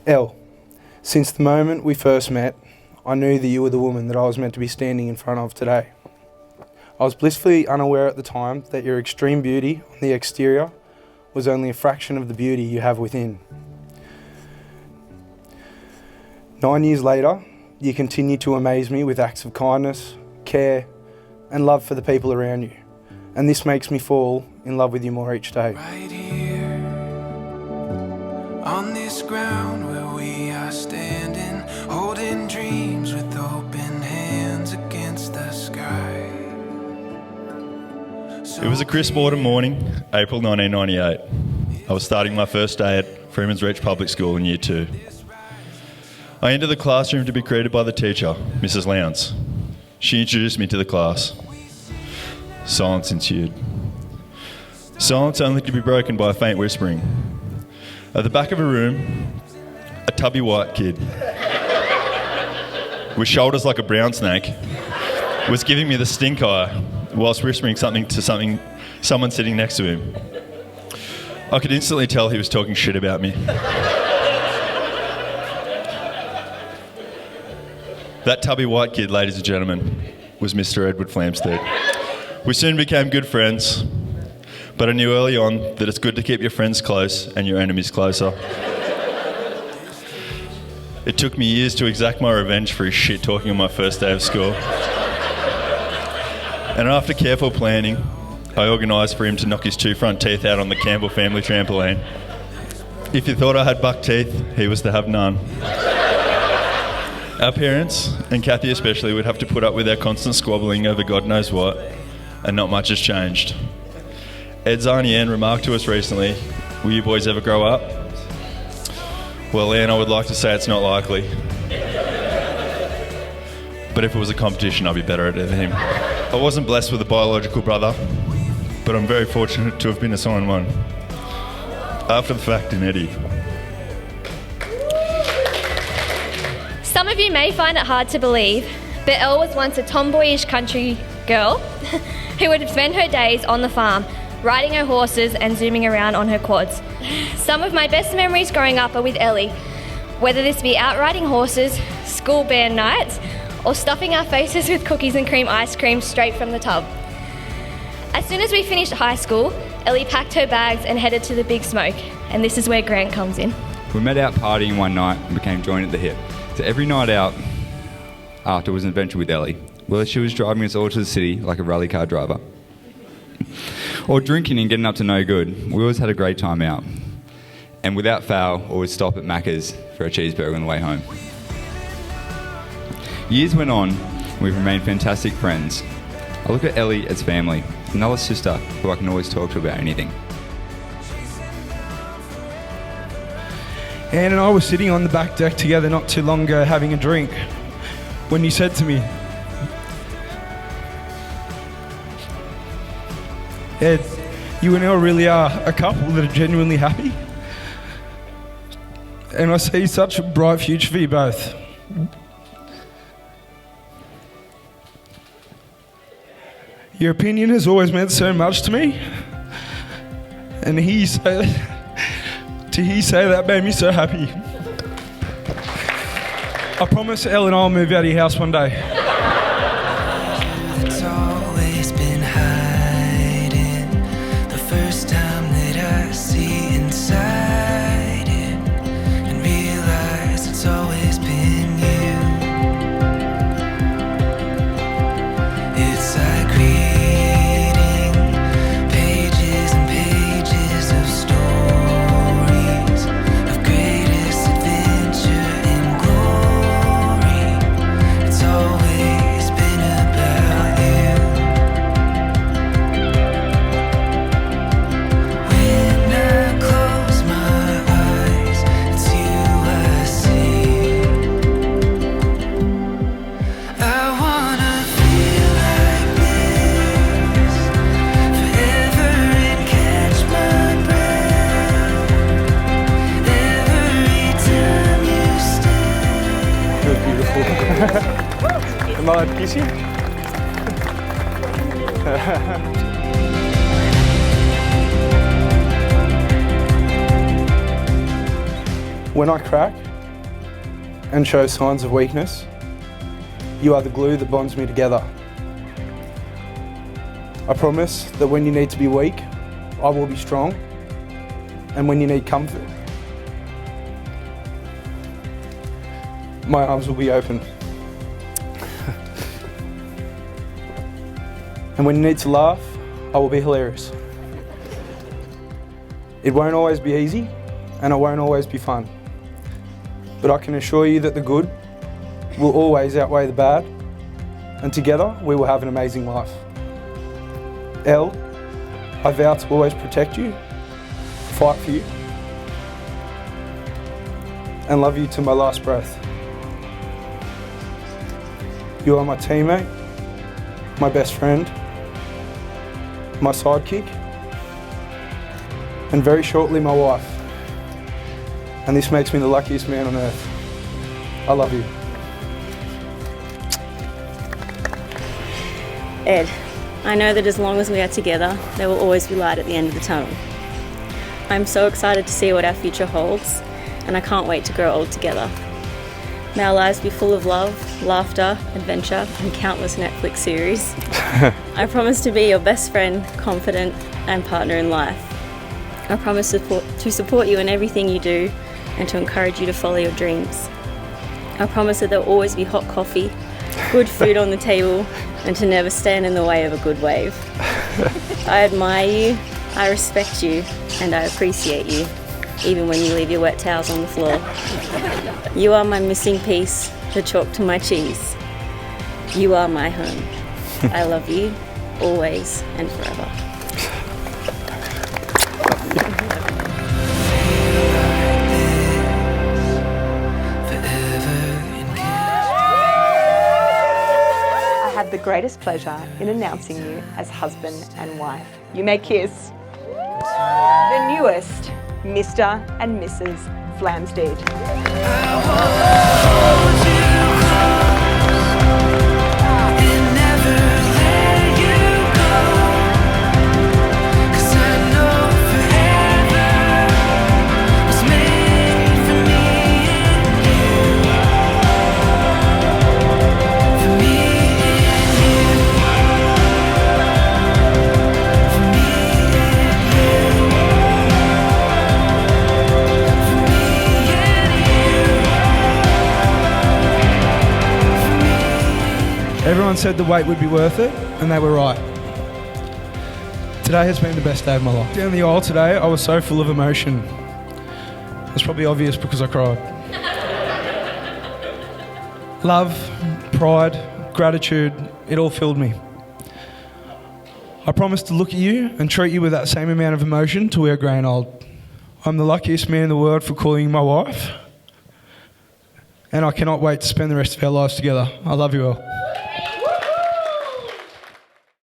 Elle, since the moment we first met, I knew that you were the woman that I was meant to be standing in front of today. I was blissfully unaware at the time that your extreme beauty on the exterior was only a fraction of the beauty you have within. 9 years later, you continue to amaze me with acts of kindness, care, and love for the people around you. And this makes me fall in love with you more each day. Right here, on this ground where we are standing, holding dreams with open hands against the sky. It was a crisp autumn morning, April 1998. I was starting my first day at Freeman's Reach Public School in Year 2. I entered the classroom to be greeted by the teacher, Mrs. Lowndes. She introduced me to the class. Silence ensued. Silence only to be broken by a faint whispering. At the back of a room, a tubby white kid, with shoulders like a brown snake, was giving me the stink eye whilst whispering something to someone sitting next to him. I could instantly tell he was talking shit about me. That tubby white kid, ladies and gentlemen, was Mr. Edward Flamsteed. We soon became good friends, but I knew early on that it's good to keep your friends close and your enemies closer. It took me years to exact my revenge for his shit talking on my first day of school. And after careful planning, I organised for him to knock his 2 front teeth out on the Campbell family trampoline. If you thought I had buck teeth, he was to have none. Our parents, and Kathy especially, would have to put up with our constant squabbling over God knows what, and not much has changed. Ed's Auntie Anne remarked to us recently, "Will you boys ever grow up?" Well, Anne, I would like to say it's not likely. But if it was a competition, I'd be better at it than him. I wasn't blessed with a biological brother, but I'm very fortunate to have been assigned one. After the fact in Eddie. Some of you may find it hard to believe, but Elle was once a tomboyish country girl who would spend her days on the farm, riding her horses and zooming around on her quads. Some of my best memories growing up are with Elly, whether this be out riding horses, school band nights, or stuffing our faces with cookies and cream ice cream straight from the tub. As soon as we finished high school, Elly packed her bags and headed to the Big Smoke, and this is where Grant comes in. We met out partying one night and became joined at the hip. So every night out after was an adventure with Elly, whether she was driving us all to the city like a rally car driver, or drinking and getting up to no good, we always had a great time out. And without fail, always stop at Macca's for a cheeseburger on the way home. Years went on, and we've remained fantastic friends. I look at Elly as family, another sister who I can always talk to about anything. Anne and I were sitting on the back deck together not too long ago having a drink when you said to me, "Ed, you and Elle really are a couple that are genuinely happy. And I see such a bright future for you both." Your opinion has always meant so much to me. And to hear you say that made me so happy. I promise Elle and I'll move out of your house one day. It's always been hiding. The first time that I see inside it and realize it's always been you. It's like reading pages and pages of stories of greatest adventure and glory. It's always been about you. When I close my eyes, it's you I see. I wanna feel like this forever and catch my breath every time you stay. You're beautiful. Am I allowed to kiss you? When I crack, and show signs of weakness, you are the glue that bonds me together. I promise that when you need to be weak, I will be strong, and when you need comfort, my arms will be open. And when you need to laugh, I will be hilarious. It won't always be easy, and it won't always be fun. But I can assure you that the good will always outweigh the bad, and together we will have an amazing life. Elle, I vow to always protect you, fight for you, and love you to my last breath. You are my teammate, my best friend, my sidekick, and very shortly my wife. And this makes me the luckiest man on earth. I love you. Ed, I know that as long as we are together, there will always be light at the end of the tunnel. I'm so excited to see what our future holds, and I can't wait to grow old together. May our lives be full of love, laughter, adventure, and countless Netflix series. I promise to be your best friend, confidant, and partner in life. I promise to support you in everything you do and to encourage you to follow your dreams. I promise that there will always be hot coffee, good food on the table, and to never stand in the way of a good wave. I admire you, I respect you, and I appreciate you, even when you leave your wet towels on the floor. You are my missing piece, the chalk to my cheese. You are my home. I love you, always and forever. I have the greatest pleasure in announcing you as husband and wife. You may kiss. The newest Mr. and Mrs. Flamsteed. Everyone said the wait would be worth it, and they were right. Today has been the best day of my life. Down the aisle today, I was so full of emotion. It's probably obvious because I cried. Love, pride, gratitude, it all filled me. I promised to look at you and treat you with that same amount of emotion till we are grey and old. I'm the luckiest man in the world for calling you my wife, and I cannot wait to spend the rest of our lives together. I love you all.